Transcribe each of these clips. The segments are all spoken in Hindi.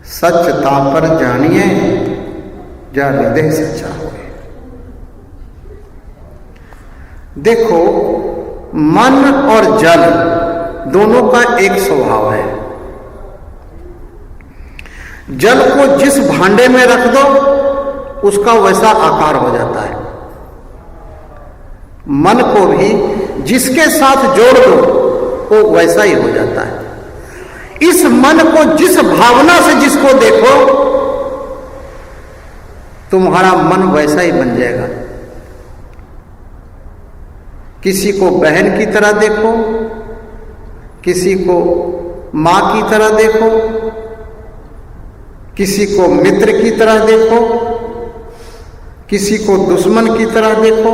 सच तापर जानिए जा हृदय सच्चा होए। देखो, मन और जल दोनों का एक स्वभाव है। जल को जिस भांडे में रख दो उसका वैसा आकार हो जाता है। मन को भी जिसके साथ जोड़ दो वो वैसा ही हो जाता है। इस मन को जिस भावना से जिसको देखो तुम्हारा मन वैसा ही बन जाएगा। किसी को बहन की तरह देखो, किसी को मां की तरह देखो, किसी को मित्र की तरह देखो, किसी को दुश्मन की तरह देखो।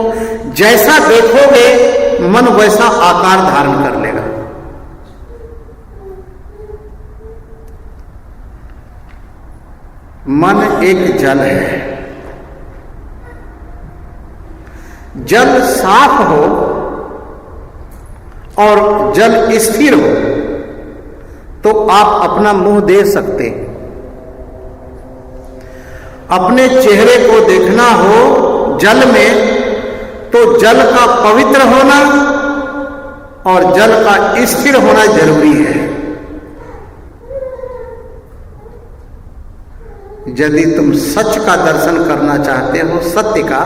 जैसा देखोगे मन वैसा आकार धारण कर लेगा। मन एक जल है। जल साफ हो और जल स्थिर हो तो आप अपना मुंह दे सकते हैं। अपने चेहरे को देखना हो जल में तो जल का पवित्र होना और जल का स्थिर होना जरूरी है। यदि तुम सच का दर्शन करना चाहते हो, सत्य का,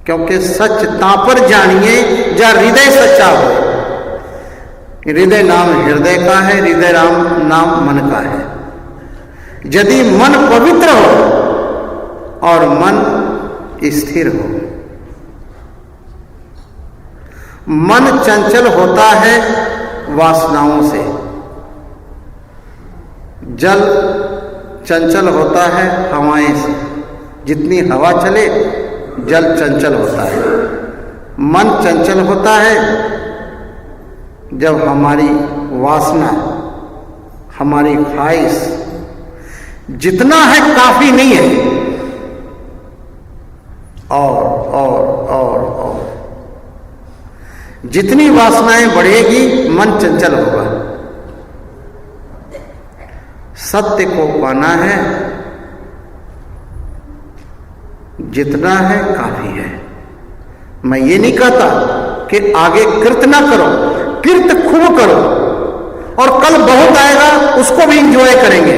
क्योंकि सच तापर जानिए जा हृदय सच्चा हो। हृदय नाम हृदय का है, हृदय नाम मन का है। यदि मन पवित्र हो और मन स्थिर हो। मन चंचल होता है वासनाओं से, जल चंचल होता है हवाएं से। जितनी हवा चले जल चंचल होता है। मन चंचल होता है जब हमारी वासना, हमारी ख्वाहिश जितना है काफी नहीं है, और जितनी वासनाएं बढ़ेगी मन चंचल होगा। सत्य को पाना है, जितना है काफी है। मैं ये नहीं कहता कि आगे कृत ना करो, कृत खूब करो और कल बहुत आएगा उसको भी एंजॉय करेंगे।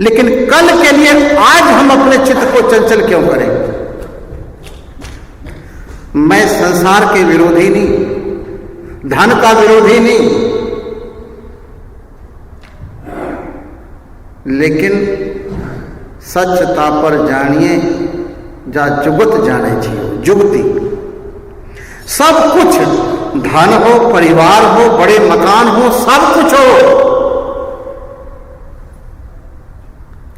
लेकिन कल के लिए आज हम अपने चित्त को चंचल क्यों करें? मैं संसार के विरोधी नहीं, धन का विरोधी नहीं, लेकिन सच्चता पर जानिए जा जुगत जाने जियो। जुगती सब कुछ, धन हो, परिवार हो, बड़े मकान हो, सब कुछ हो,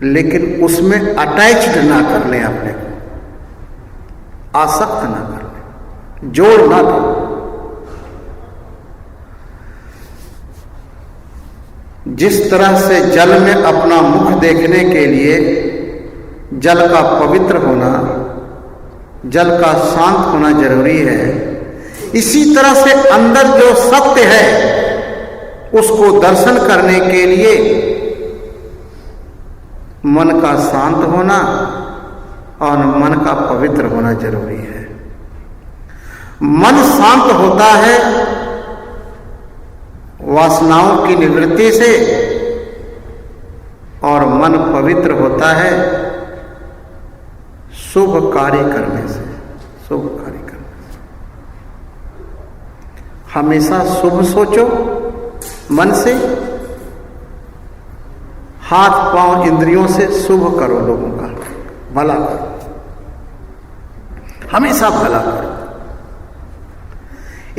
लेकिन उसमें अटैच्ड ना कर लें, अपने को आसक्त ना कर लें, जोड़ ना दें। जिस तरह से जल में अपना मुख देखने के लिए जल का पवित्र होना, जल का शांत होना जरूरी है, इसी तरह से अंदर जो सत्य है उसको दर्शन करने के लिए मन का शांत होना और मन का पवित्र होना जरूरी है। मन शांत होता है वासनाओं की निवृत्ति से और मन पवित्र होता है शुभ कार्य करने से। शुभ कार्य करने से हमेशा शुभ सोचो, मन से, हाथ पांव इंद्रियों से शुभ करो, लोगों का भला करो, हमेशा भला करो।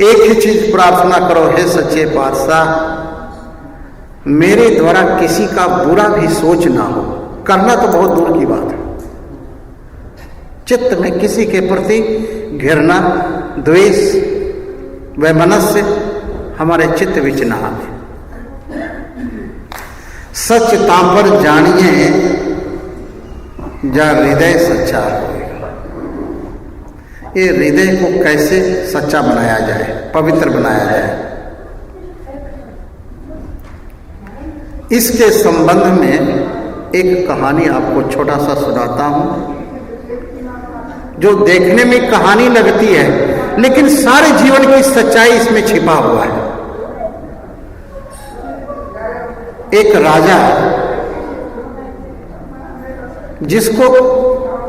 एक ही चीज प्रार्थना करो, हे सच्चे पातशाह मेरे द्वारा किसी का बुरा भी सोच ना हो। करना तो बहुत दूर की बात है, चित्त में किसी के प्रति घृणा, द्वेष, वैमनस्य हमारे चित्त विच न आवे। सच्चता पर जानिए जा हृदय सच्चा होगा। ये हृदय को कैसे सच्चा बनाया जाए, पवित्र बनाया जाए? इसके संबंध में एक कहानी आपको छोटा सा सुनाता हूं, जो देखने में कहानी लगती है लेकिन सारे जीवन की सच्चाई इसमें छिपा हुआ है। एक राजा जिसको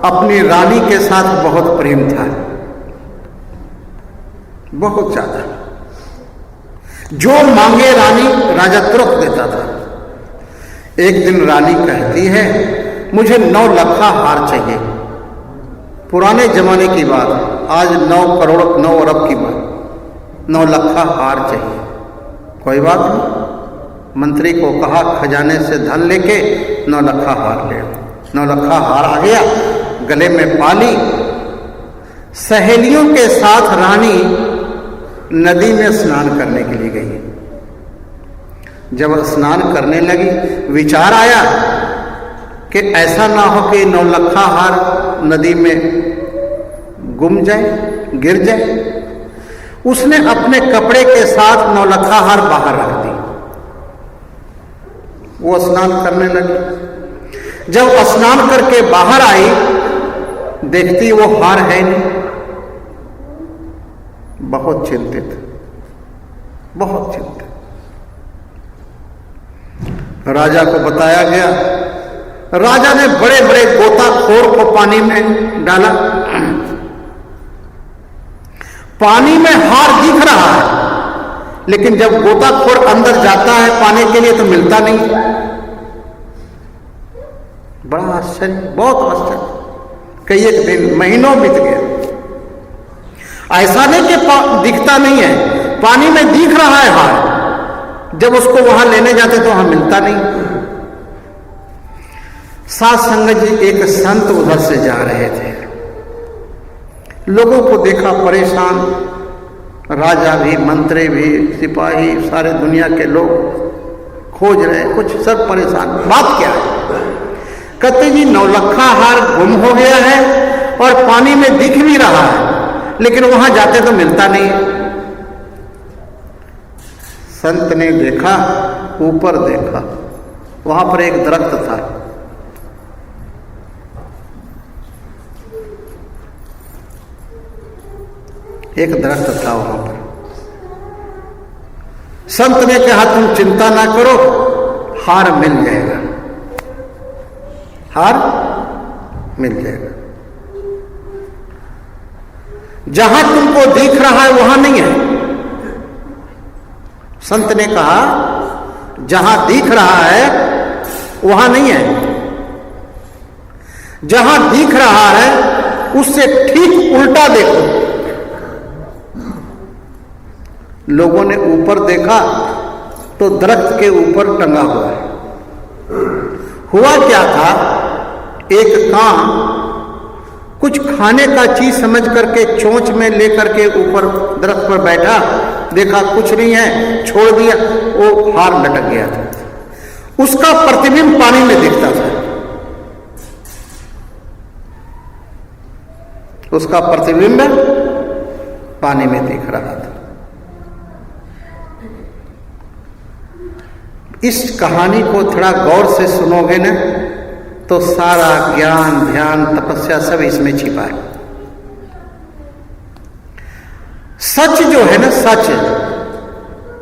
अपनी रानी के साथ बहुत प्रेम था, बहुत ज्यादा। जो मांगे रानी राजा तुरंत देता था। एक दिन रानी कहती है, मुझे 9 लखा हार चाहिए। पुराने जमाने की बात, आज 9 करोड़ 9 अरब की बात, 9 लखा हार चाहिए। कोई बात नहीं, मंत्री को कहा खजाने से धन लेके 9 लखा हार ले। 9 लखा हार आ गया, गले में पाली। सहेलियों के साथ रानी नदी में स्नान करने के लिए गई। जब स्नान करने लगी, विचार आया कि ऐसा ना हो कि 9 लखा हार नदी में गुम जाए, गिर जाए। उसने अपने कपड़े के साथ 9 लखा हार बाहर रख दी। वो स्नान करने लगी। जब स्नान करके बाहर आई, देखती वो हार है नहीं। बहुत चिंतित, बहुत चिंतित। राजा को बताया गया। राजा ने बड़े बड़े गोताखोर को पानी में डाला। पानी में हार दिख रहा है, लेकिन जब गोताखोर अंदर जाता है पाने के लिए तो मिलता नहीं। बड़ा आश्चर्य, बहुत आश्चर्य। कई एक दिन, महीनों बीत गया। ऐसा नहीं कि दिखता नहीं है, पानी में दिख रहा है हार। जब उसको वहां लेने जाते तो वहां मिलता नहीं। साथ संगत जी, एक संत उधर से जा रहे थे। लोगों को देखा परेशान, राजा भी, मंत्री भी, सिपाही, सारे दुनिया के लोग खोज रहे, कुछ सब परेशान। बात क्या है? कहते जी 9 लखा हार गुम हो गया है और पानी में दिख भी रहा है, लेकिन वहां जाते तो मिलता नहीं। संत ने देखा, ऊपर देखा, वहां पर एक दरख्त था। एक दरख्त था वहां पर। संत ने कहा तुम चिंता ना करो, हार मिल जाएगा, हार मिल जाएगा। जहां तुमको दिख रहा है वहां नहीं है। संत ने कहा जहां दिख रहा है वहां नहीं है। जहां दिख रहा है उससे ठीक उल्टा देखो। लोगों ने ऊपर देखा तो दरख्त के ऊपर टंगा हुआ है। हुआ क्या था, एक कान कुछ खाने का चीज समझ करके चोंच में लेकर के ऊपर दरख्त पर बैठा, देखा कुछ नहीं है, छोड़ दिया, वो हार लटक गया था। उसका प्रतिबिंब पानी में दिखता था। उसका प्रतिबिंब पानी में दिख रहा था। इस कहानी को थोड़ा गौर से सुनोगे ना तो सारा ज्ञान, ध्यान, तपस्या सब इसमें छिपा है। सच जो है ना, सच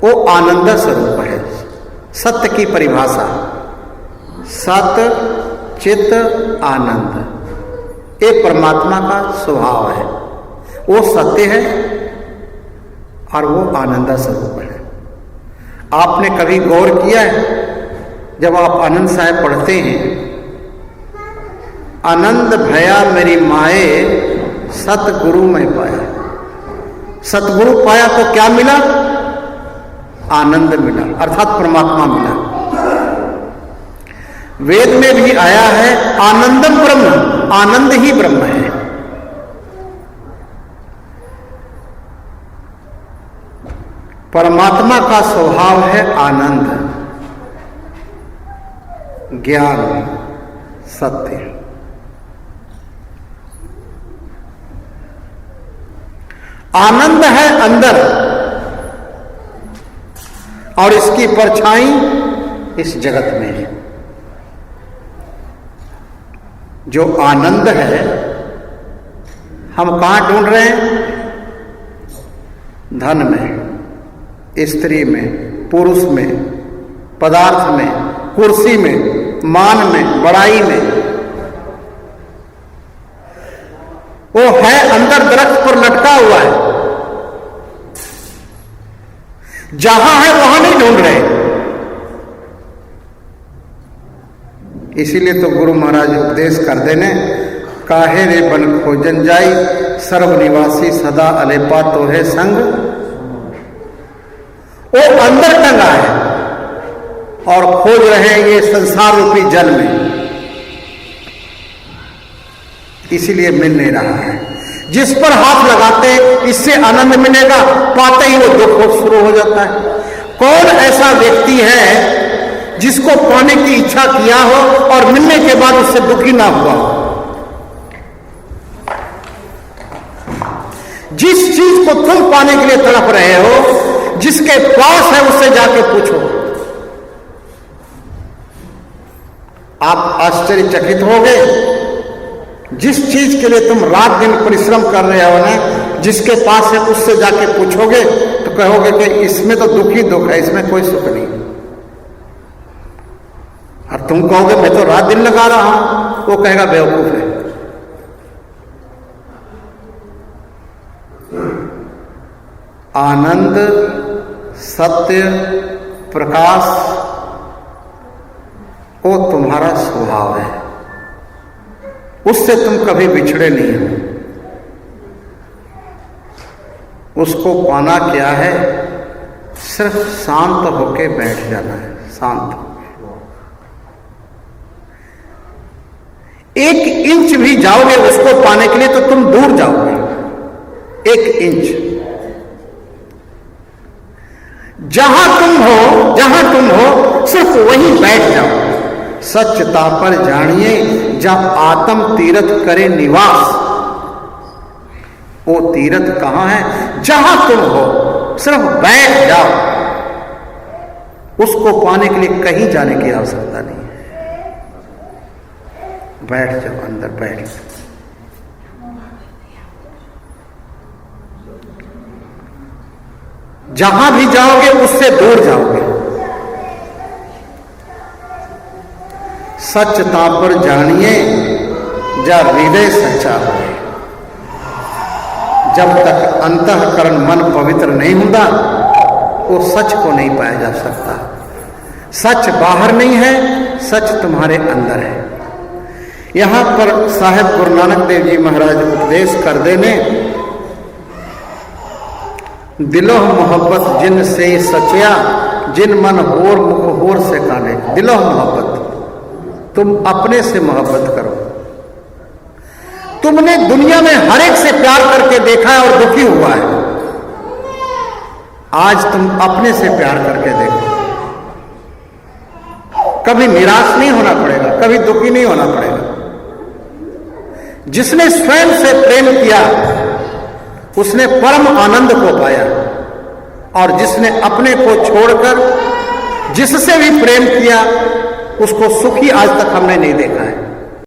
वो आनंद स्वरूप है। सत्य की परिभाषा सत चित आनंद, ये परमात्मा का स्वभाव है। वो सत्य है और वो आनंद स्वरूप है। आपने कभी गौर किया है, जब आप आनंद साहब पढ़ते हैं, आनंद भया मेरी माए सतगुरु में पाया। सतगुरु पाया तो क्या मिला? आनंद मिला, अर्थात परमात्मा मिला। वेद में भी आया है आनंदम ब्रह्म, आनंद ही ब्रह्म है। परमात्मा का स्वभाव है आनंद, ज्ञान, सत्य। आनंद है अंदर और इसकी परछाई इस जगत में। जो आनंद है हम कहां ढूंढ रहे हैं? धन में, स्त्री में, पुरुष में, पदार्थ में, कुर्सी में, मान में, बड़ाई में। वो है अंदर दरख्त पर लटका हुआ है, जहां है वहां नहीं ढूंढ रहे। इसीलिए तो गुरु महाराज उपदेश कर देने, काहे रे बन खोजन जाई, सर्वनिवासी सदा अलेपा तो है संग। वो अंदर टंगा है और खोज रहे हैं ये संसार रूपी जल में, इसीलिए मिल नहीं रहा है। जिस पर हाथ लगाते इससे आनंद मिलेगा, पाते ही वो दुख शुरू हो जाता है। कौन ऐसा व्यक्ति है जिसको पाने की इच्छा किया हो और मिलने के बाद उससे दुखी ना हुआ हो? जिस चीज को तुम पाने के लिए तड़प रहे हो, जिसके पास है उससे जाके पूछो, आप आश्चर्यचकित होगे। जिस चीज के लिए तुम रात दिन परिश्रम कर रहे हो ना, जिसके पास है उससे जाके पूछोगे तो कहोगे कि इसमें तो दुख ही दुख है, इसमें कोई सुख नहीं। और तुम कहोगे मैं तो रात दिन लगा रहा हूं, वो कहेगा बेवकूफ है। आनंद, सत्य, प्रकाश वो तुम्हारा स्वभाव है, उससे तुम कभी बिछड़े नहीं हो। उसको पाना क्या है? सिर्फ शांत होके बैठ जाना है, शांत। एक इंच भी जाओगे उसको पाने के लिए तो तुम दूर जाओगे, एक इंच। जहां तुम हो सिर्फ वहीं बैठ जाओ। सच्चता पर जानिए जब आत्म तीर्थ करे निवास। वो तीर्थ कहां है? जहां तुम हो सिर्फ बैठ जाओ। उसको पाने के लिए कहीं जाने की आवश्यकता नहीं है। बैठ जाओ, अंदर बैठ जाओ। जहां भी जाओगे उससे दूर जाओगे। सच्चता पर जानिए जब हृदय सच्चा हो। जब तक अंतःकरण मन पवित्र नहीं होता वो सच को नहीं पाया जा सकता। सच बाहर नहीं है, सच तुम्हारे अंदर है। यहां पर साहिब गुरु नानक देव जी महाराज उपदेश कर देने, दिलो मोहब्बत जिन से सचिया, जिन मन होर मुख होर से काने। दिलो मोहब्बत, तुम अपने से मोहब्बत करो। तुमने दुनिया में हर एक से प्यार करके देखा है और दुखी हुआ है। आज तुम अपने से प्यार करके देखो, कभी निराश नहीं होना पड़ेगा, कभी दुखी नहीं होना पड़ेगा। जिसने स्वयं से प्रेम किया उसने परम आनंद को पाया, और जिसने अपने को छोड़कर जिससे भी प्रेम किया उसको सुखी आज तक हमने नहीं देखा है।